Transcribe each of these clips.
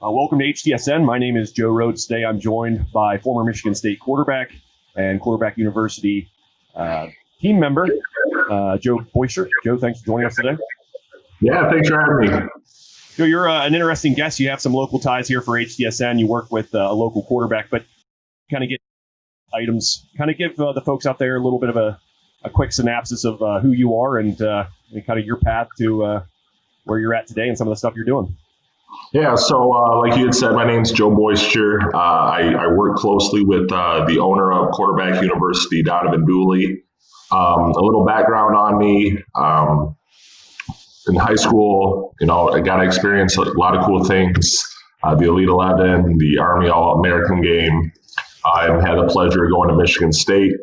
Welcome to HTSN. My name is Joe Rhoades. Today I'm joined by former Michigan State quarterback and Quarterback University team member, Joe Boisture. Joe, thanks for joining us today. Yeah, thanks for having me. Joe, you're an interesting guest. You have some local ties here for HTSN. You work with a local quarterback, but kind of get items, kind of give the folks out there a little bit of a quick synopsis of who you are and kind of your path to where you're at today and some of the stuff you're doing. Yeah, so like you had said, my name's Joe Boisture. I work closely with the owner of Quarterback University, Donovan Dooley. A little background on me. In high school, I got to experience a lot of cool things. The Elite 11, the Army All-American game. I had the pleasure of going to Michigan State.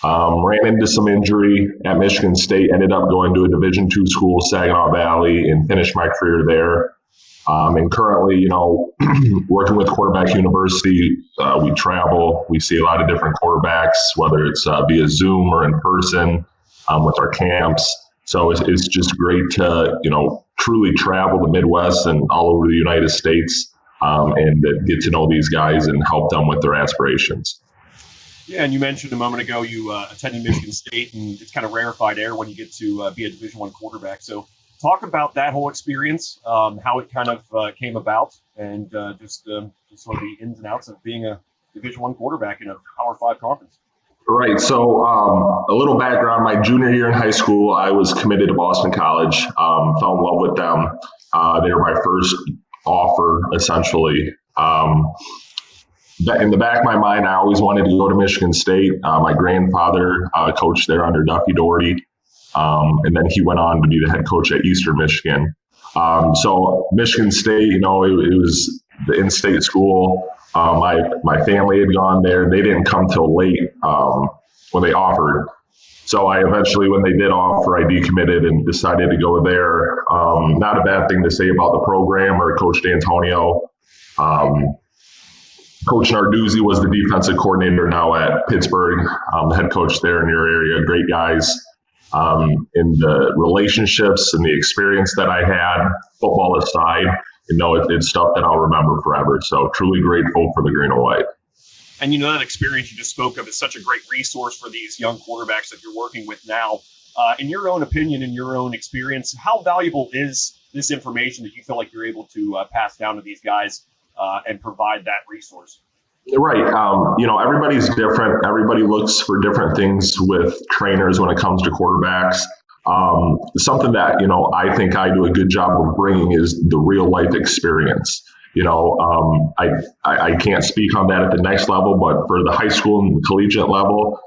Ran into some injury at Michigan State, ended up going to a Division II school, Saginaw Valley, and finished my career there. And currently, working with Quarterback University, we travel. We see a lot of different quarterbacks, whether it's via Zoom or in person with our camps. So it's just great to, truly travel the Midwest and all over the United States and get to know these guys and help them with their aspirations. Yeah, and you mentioned a moment ago you attended Michigan State, and it's kind of rarefied air when you get to be a Division I quarterback. So talk about that whole experience, how it kind of came about, and just sort of the ins and outs of being a Division I quarterback in a Power 5 conference. Right. So a little background, my junior year in high school, I was committed to Boston College, fell in love with them. They were my first offer, essentially. In the back of my mind, I always wanted to go to Michigan State. My grandfather coached there under Duffy Doherty. And then he went on to be the head coach at Eastern Michigan. So Michigan State, it was the in-state school. My family had gone there. They didn't come till late when they offered. So I eventually, when they did offer, I decommitted and decided to go there. Not a bad thing to say about the program or Coach D'Antonio. Coach Narduzzi was the defensive coordinator now at Pittsburgh, the head coach there in your area. Great guys. In the relationships and the experience that I had, football aside, it's stuff that I'll remember forever. So truly grateful for the green and white. And that experience you just spoke of is such a great resource for these young quarterbacks that you're working with now. In your own opinion, in your own experience, how valuable is this information that you feel like you're able to pass down to these guys and provide that resource? Right. Everybody's different. Everybody looks for different things with trainers when it comes to quarterbacks. Something that, I think I do a good job of bringing is the real life experience. I can't speak on that at the next level, but for the high school and the collegiate level,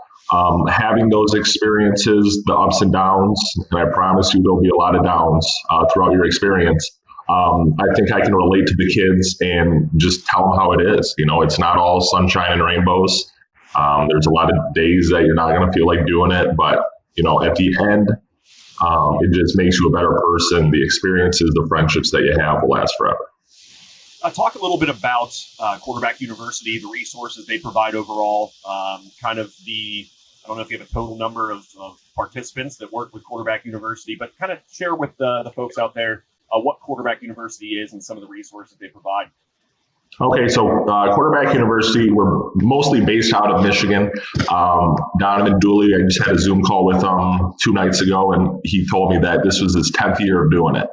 having those experiences, the ups and downs, and I promise you there'll be a lot of downs throughout your experience. I think I can relate to the kids and just tell them how it is. It's not all sunshine and rainbows. There's a lot of days that you're not going to feel like doing it, but at the end, it just makes you a better person. The experiences, the friendships that you have will last forever. Talk a little bit about Quarterback University, the resources they provide overall, kind of I don't know if you have a total number of participants that work with Quarterback University, but kind of share with the folks out there what Quarterback University is and some of the resources they provide. Okay, so Quarterback University, we're mostly based out of Michigan. Donovan Dooley, I just had a Zoom call with him 2 nights ago, and he told me that this was his 10th year of doing it.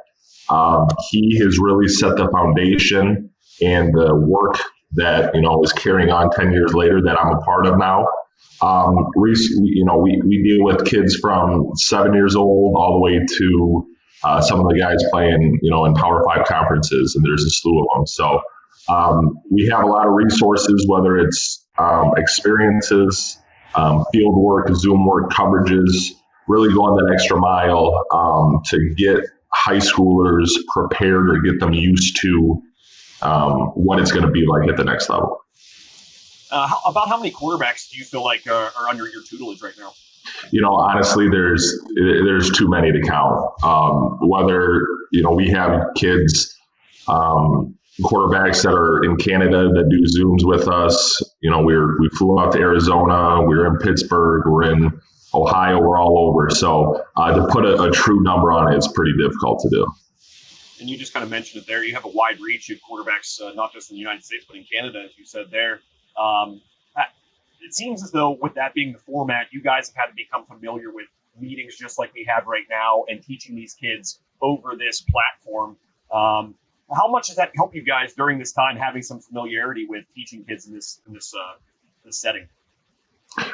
He has really set the foundation and the work that, is carrying on 10 years later that I'm a part of now. We deal with kids from 7 years old all the way to some of the guys playing, in Power 5 conferences, and there's a slew of them. So we have a lot of resources, whether it's experiences, field work, Zoom work, coverages, really going that extra mile to get high schoolers prepared or get them used to what it's going to be like at the next level. About how many quarterbacks do you feel like are under your tutelage right now? Honestly, there's too many to count. Whether, we have kids, quarterbacks that are in Canada that do Zooms with us. We flew out to Arizona, we're in Pittsburgh, we're in Ohio, we're all over. So to put a true number on it is pretty difficult to do. and you just kind of mentioned it there. You have a wide reach of quarterbacks, not just in the United States, but in Canada, as you said there. Um, it seems as though with that being the format, you guys have had to become familiar with meetings just like we have right now and teaching these kids over this platform. How much does that help you guys during this time, having some familiarity with teaching kids in this setting?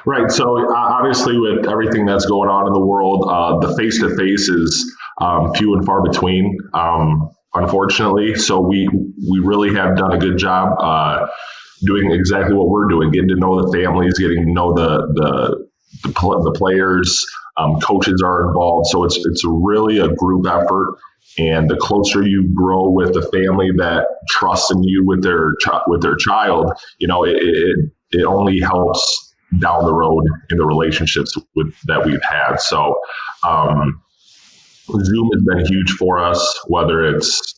Right. So obviously, with everything that's going on in the world, the face-to-face is few and far between, unfortunately. So we really have done a good job doing exactly what we're doing, getting to know the families, getting to know the players. Coaches are involved, so it's really a group effort. And the closer you grow with the family that trusts in you with their child, it only helps down the road in the relationships that we've had. So Zoom has been huge for us, whether it's,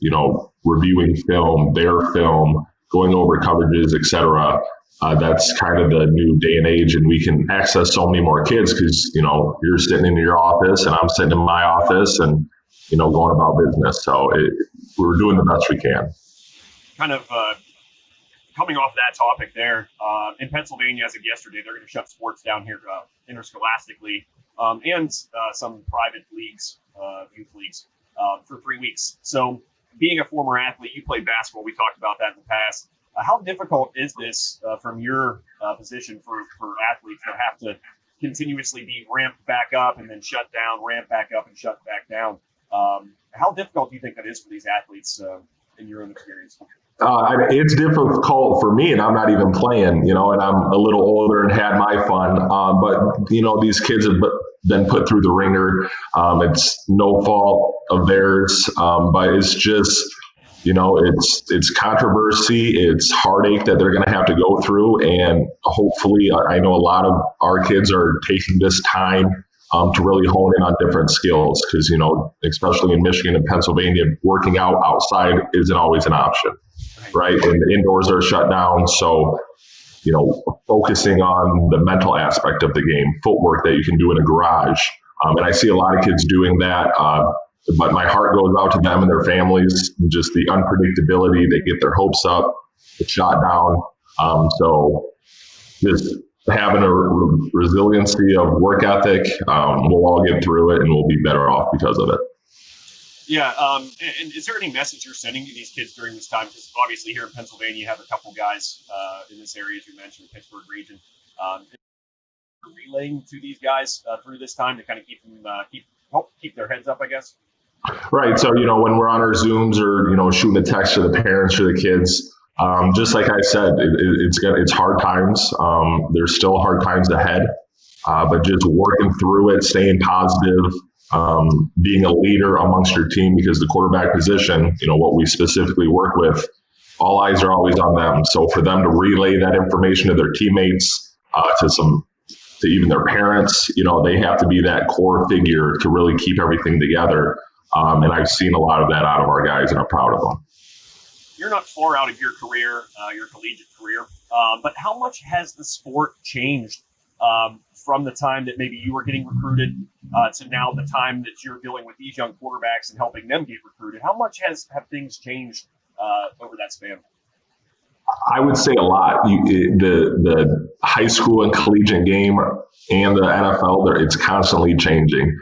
reviewing film, their film, going over coverages, etc. That's kind of the new day and age, and we can access so many more kids because, you're sitting in your office and I'm sitting in my office and, going about business. So we're doing the best we can. Kind of coming off that topic there, in Pennsylvania, as of yesterday, they're going to shut sports down here interscholastically and some private leagues, youth leagues, for 3 weeks. So being a former athlete, you played basketball. We talked about that in the past. How difficult is this from your position for athletes that have to continuously be ramped back up and then shut down, ramp back up and shut back down? How difficult do you think that is for these athletes in your own experience? It's difficult for me, and I'm not even playing, and I'm a little older and had my fun. But, these kids have been put through the ringer. It's no fault of theirs, but it's just, it's controversy. It's heartache that they're going to have to go through. And hopefully, I know a lot of our kids are taking this time to really hone in on different skills because, especially in Michigan and Pennsylvania, working out outside isn't always an option. Right. And the indoors are shut down. So, focusing on the mental aspect of the game, footwork that you can do in a garage. And I see a lot of kids doing that. But my heart goes out to them and their families, just the unpredictability. They get their hopes up, it's shot down. So just having a resiliency of work ethic, we'll all get through it and we'll be better off because of it. Yeah, and is there any message you're sending to these kids during this time? Because obviously here in Pennsylvania, you have a couple guys in this area, as you mentioned, the Pittsburgh region. Relaying to these guys through this time to kind of help keep their heads up, I guess. Right. So when we're on our Zooms or shooting a text to the parents or the kids, just like I said, it's hard times. There's still hard times ahead, but just working through it, staying positive. Being a leader amongst your team, because the quarterback position, what we specifically work with, all eyes are always on them. So for them to relay that information to their teammates, to even their parents, they have to be that core figure to really keep everything together. And I've seen a lot of that out of our guys, and I'm proud of them. You're not far out of your career, your collegiate career, but how much has the sport changed from the time that maybe you were getting recruited to now the time that you're dealing with these young quarterbacks and helping them get recruited? How much have things changed over that span? I would say a lot. The high school and collegiate game and the NFL, it's constantly changing.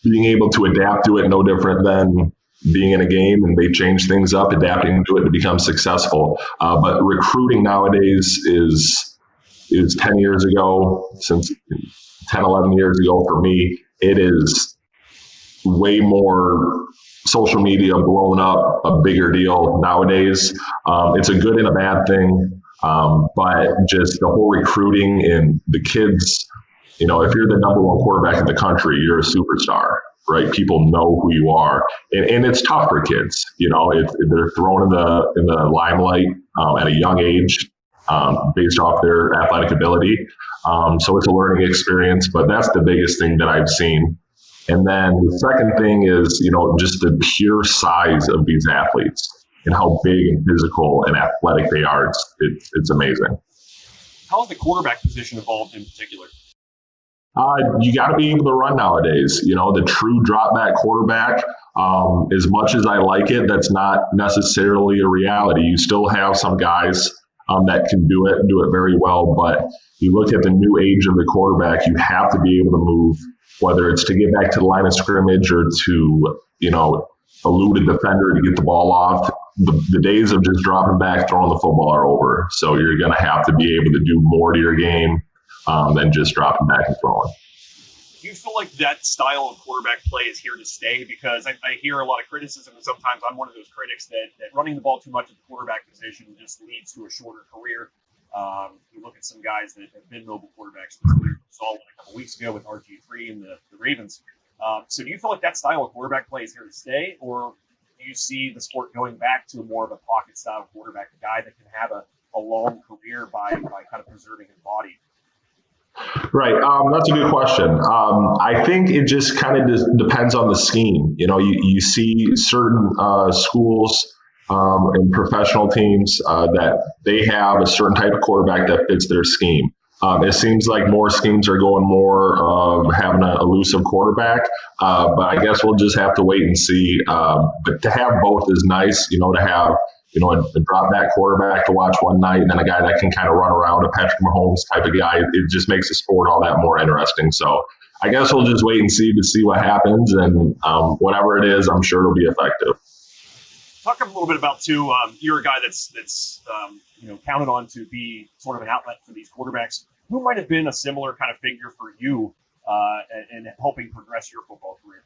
Being able to adapt to it, no different than being in a game, and they change things up, adapting to it to become successful. But recruiting nowadays is 10 years ago, since 10, 11 years ago for me, it is way more social media blown up, a bigger deal nowadays. It's a good and a bad thing, but just the whole recruiting and the kids, if you're the number one quarterback in the country, you're a superstar, right? People know who you are. And it's tough for kids, they're thrown in the limelight at a young age. Based off their athletic ability. So it's a learning experience, but that's the biggest thing that I've seen. And then the second thing is, just the pure size of these athletes and how big and physical and athletic they are. It's amazing. How has the quarterback position evolved in particular? You got to be able to run nowadays. The true drop back quarterback, as much as I like it, that's not necessarily a reality. You still have some guys that can do it very well. But you look at the new age of the quarterback, you have to be able to move, whether it's to get back to the line of scrimmage or to, elude a defender to get the ball off. The days of just dropping back, throwing the football are over. So you're going to have to be able to do more to your game than just dropping back and throwing. Do you feel like that style of quarterback play is here to stay? Because I hear a lot of criticism, and sometimes I'm one of those critics that running the ball too much at the quarterback position just leads to a shorter career. You look at some guys that have been mobile quarterbacks. We saw one a couple weeks ago with RG3 and the Ravens. So do you feel like that style of quarterback play is here to stay, or do you see the sport going back to more of a pocket style quarterback, a guy that can have a long career by kind of preserving his body? Right. That's a good question. I think it just kind of depends on the scheme. You see certain schools and professional teams that they have a certain type of quarterback that fits their scheme. It seems like more schemes are going more of having an elusive quarterback, but I guess we'll just have to wait and see. But to have both is nice, to have a drop back quarterback to watch one night, and then a guy that can kind of run around, a Patrick Mahomes type of guy. It just makes the sport all that more interesting. So I guess we'll just wait and see what happens, and whatever it is, I'm sure it'll be effective. Talk a little bit about too. You're a guy that's counted on to be sort of an outlet for these quarterbacks. Who might have been a similar kind of figure for you in helping progress your football career?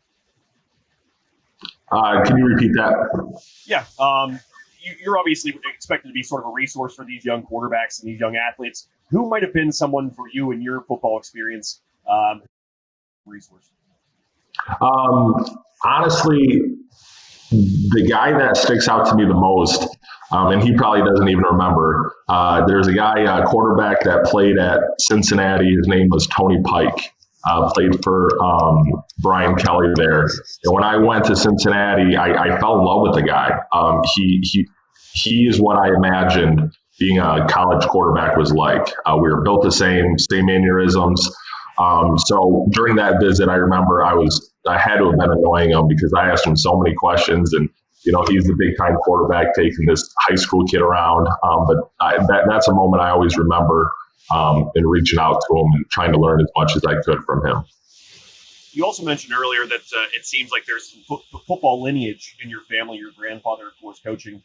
Can you repeat that? Yeah. You're obviously expected to be sort of a resource for these young quarterbacks and these young athletes. Who might have been someone for you in your football experience, resource? Honestly, the guy that sticks out to me the most, and he probably doesn't even remember, there's a guy, quarterback that played at Cincinnati. His name was Tony Pike. Played for Brian Kelly there. And when I went to Cincinnati, I fell in love with the guy. He is what I imagined being a college quarterback was like. We were built the same mannerisms. So during that visit, I remember I had to have been annoying him because I asked him so many questions, and he's the big time quarterback taking this high school kid around. But that's a moment I always remember. And reaching out to him and trying to learn as much as I could from him. You also mentioned earlier that it seems like there's some football lineage in your family. Your grandfather, of course, coaching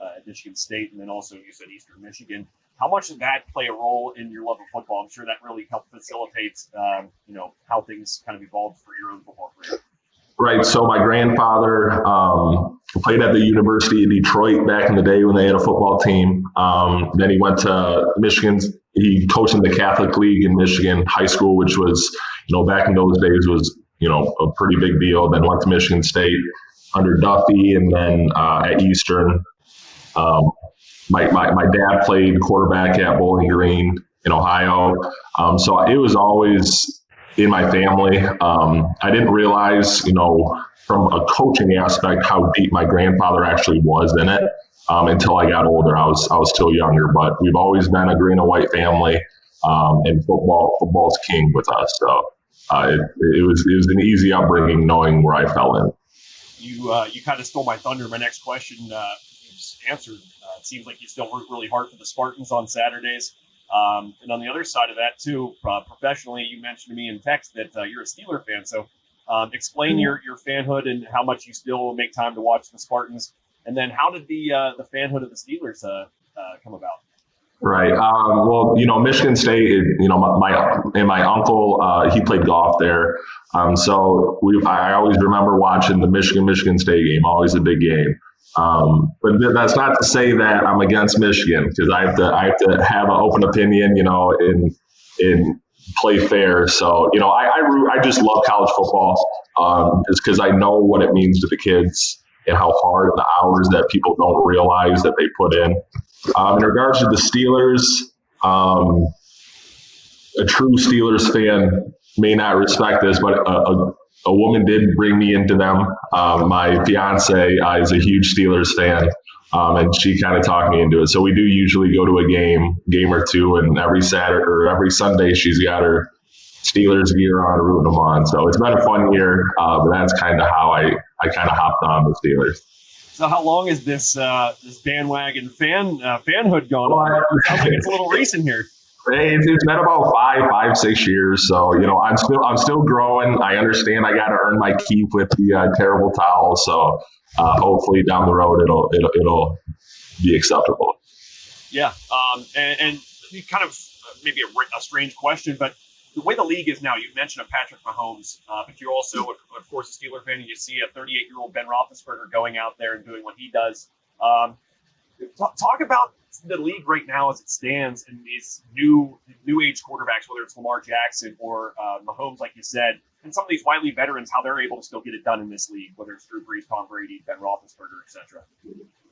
at Michigan State, and then also you said Eastern Michigan. How much did that play a role in your love of football? I'm sure that really helped facilitate, how things kind of evolved for your own football career. Right. So my grandfather played at the University of Detroit back in the day when they had a football team. Then he went to Michigan. He coached in the Catholic League in Michigan high school, which was, back in those days was, a pretty big deal. Then went to Michigan State under Duffy, and then at Eastern. My dad played quarterback at Bowling Green in Ohio. So it was always in my family. I didn't realize, from a coaching aspect, how deep my grandfather actually was in it until I got older. I was still younger, but we've always been a green and white family, and football's king with us. So it was an easy upbringing, knowing where I fell in. You kind of stole my thunder. My next question you just answered. It seems like you still work really hard for the Spartans on Saturdays. And on the other side of that, too, professionally, you mentioned to me in text that you're a Steeler fan. So explain your fanhood and how much you still make time to watch the Spartans. And then how did the fanhood of the Steelers come about? Right. Well, Michigan State, my uncle, he played golf there. So I always remember watching the Michigan State game, always a big game. But that's not to say that I'm against Michigan, because I have to have an open opinion, and play fair. So, I just love college football, just because I know what it means to the kids and how hard the hours that people don't realize that they put in. In regards to the Steelers, a true Steelers fan may not respect this, but a woman did bring me into them. My fiance is a huge Steelers fan, and she kind of talked me into it. So we do usually go to a game or two, and every Saturday or every Sunday she's got her Steelers gear on, rooting them on. So it's been a fun year, but that's kind of how I kind of hopped on the Steelers. So how long is this bandwagon fanhood gone on? Sounds like it's a little recent here. It's been about 6 years. So I'm still growing. I understand I got to earn my keep with the terrible towel. So hopefully down the road it'll be acceptable. Yeah, and you kind of maybe a strange question, but the way the league is now, you mentioned Patrick Mahomes, but you're also, of course, a Steeler fan, and you see a 38-year-old Ben Roethlisberger going out there and doing what he does. Talk about the league right now as it stands and these new age quarterbacks, whether it's Lamar Jackson or Mahomes, like you said, and some of these wily veterans, how they're able to still get it done in this league, whether it's Drew Brees, Tom Brady, Ben Roethlisberger, etc.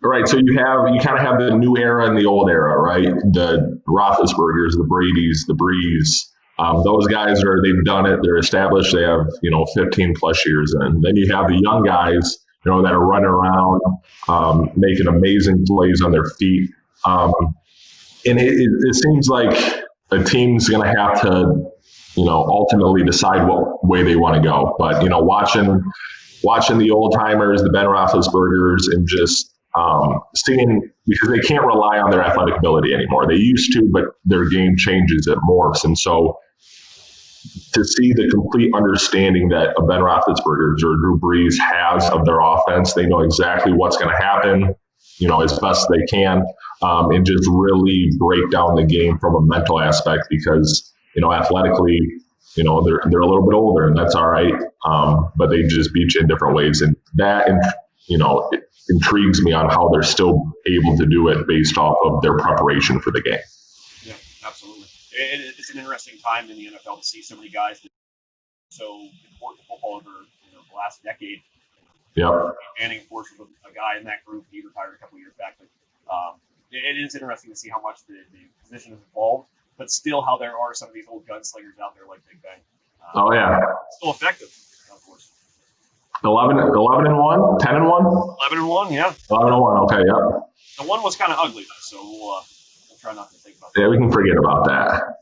Right. So you kind of have the new era and the old era, right? The Roethlisbergers, the Bradys, the Brees. Those guys they've done it. They're established. They have 15 plus years in. Then you have the young guys, that are running around, making amazing plays on their feet. And it seems like a team's going to have to, ultimately decide what way they want to go. But watching the old timers, the Ben Roethlisbergers, and just seeing, because they can't rely on their athletic ability anymore. They used to, but their game changes, it morphs, and so to see the complete understanding that a Ben Roethlisberger or Drew Brees has of their offense, they know exactly what's going to happen, as best they can, and just really break down the game from a mental aspect because, athletically, they're a little bit older and that's all right. But they just beat you in different ways. And that, it intrigues me on how they're still able to do it based off of their preparation for the game. Yeah, absolutely. It's an interesting time in the NFL to see so many guys that are so important to football over the last decade. Yeah. Manning, of course, was a guy in that group. He retired a couple of years back. But it is interesting to see how much the position has evolved, but still how there are some of these old gunslingers out there like Big Ben. Oh, yeah. Still effective, of course. 11 and 1, 10 and 1? 11 and 1, yeah. 11 and 1, okay, yeah. The one was kind of ugly, though, so we'll try not to think about that. Yeah, we can forget about that.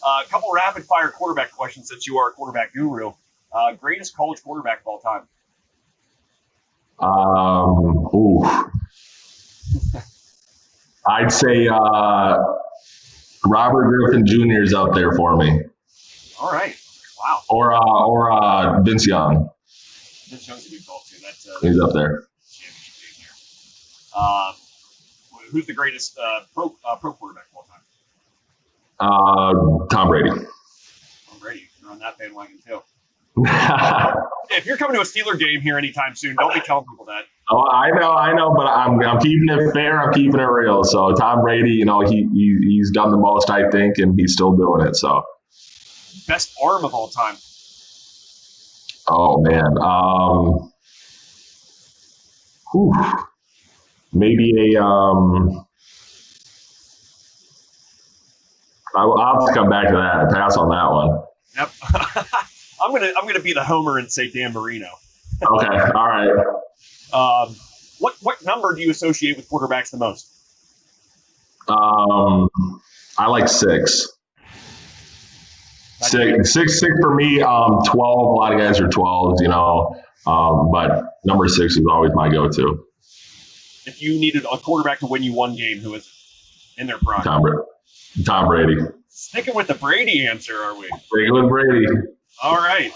A couple rapid-fire quarterback questions since you are a quarterback guru. Greatest college quarterback of all time? I'd say Robert Griffin Jr. is up there for me. All right. Wow. Or Vince Young. Vince Young's a good call, too. He's up there. Who's the greatest pro quarterback of all time? Tom Brady. Tom Brady. You're on that bandwagon, too. If you're coming to a Steeler game here anytime soon, don't be telling people that. Oh, I know, but I'm keeping it fair. I'm keeping it real. So Tom Brady, he's done the most, I think, and he's still doing it. So best arm of all time. Oh man, maybe I'll have to come back to that. Pass on that one. Yep. I'm gonna be the homer and say Dan Marino. Okay. All right. What number do you associate with quarterbacks the most? I like 6. Six for me. 12. A lot of guys are 12s, but number 6 is always my go-to. If you needed a quarterback to win you one game, who is it in their prime? Tom Brady. Sticking with the Brady answer, are we? Sticking with Brady. All right.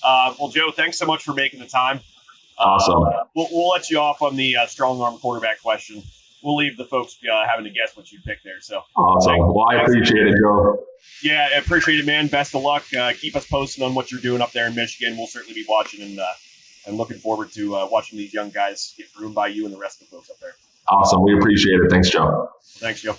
Well, Joe, thanks so much for making the time. Awesome. We'll let you off on the strong arm quarterback question. We'll leave the folks having to guess what you picked there. So awesome. Well, I appreciate it, Joe. Yeah, I appreciate it, man. Best of luck. Keep us posted on what you're doing up there in Michigan. We'll certainly be watching and looking forward to watching these young guys get groomed by you and the rest of the folks up there. Awesome. We appreciate it. Thanks, Joe. Thanks, Joe.